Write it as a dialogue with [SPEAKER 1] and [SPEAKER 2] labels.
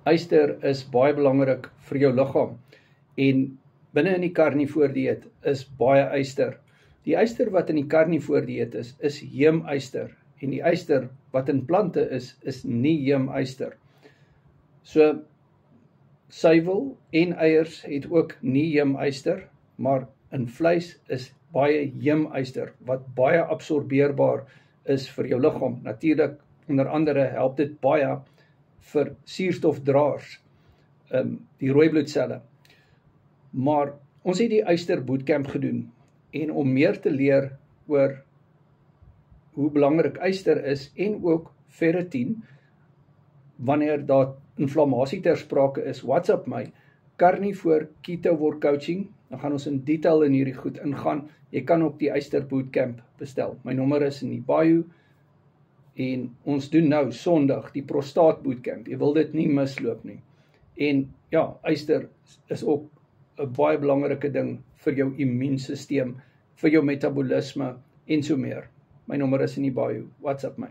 [SPEAKER 1] Yster is baie belangrik vir jou liggaam en binne in die karnivoor dieet is baie yster. Die yster wat in die karnivoor dieet is heemyster en die yster wat in plante is nie heemyster. So suiwel en eiers het ook nie heemyster, maar in vleis is baie heemyster wat baie absorbeerbaar is vir jou liggaam. Natuurlik, onder andere help dit baie vir suurstofdraers, die rooi bloedselle. Maar ons het die Yster Bootcamp gedoen en om meer te leer oor hoe belangrik yster is en ook ferritin, wanneer daar inflammasie ter sprake is, WhatsApp my, Carnivore Keto Coaching, dan gaan ons in detail in hierdie goed ingaan. Jy kan ook die Yster Bootcamp bestel. My nommer is in die bio en ons doen nou Sondag die Prostaat Bootcamp. Jy wil dit nie misloop nie. En ja, yster is ook 'n baie belangrike ding vir jou immuunstelsel, vir jou metabolisme en so meer. My nommer is in die bio. WhatsApp my.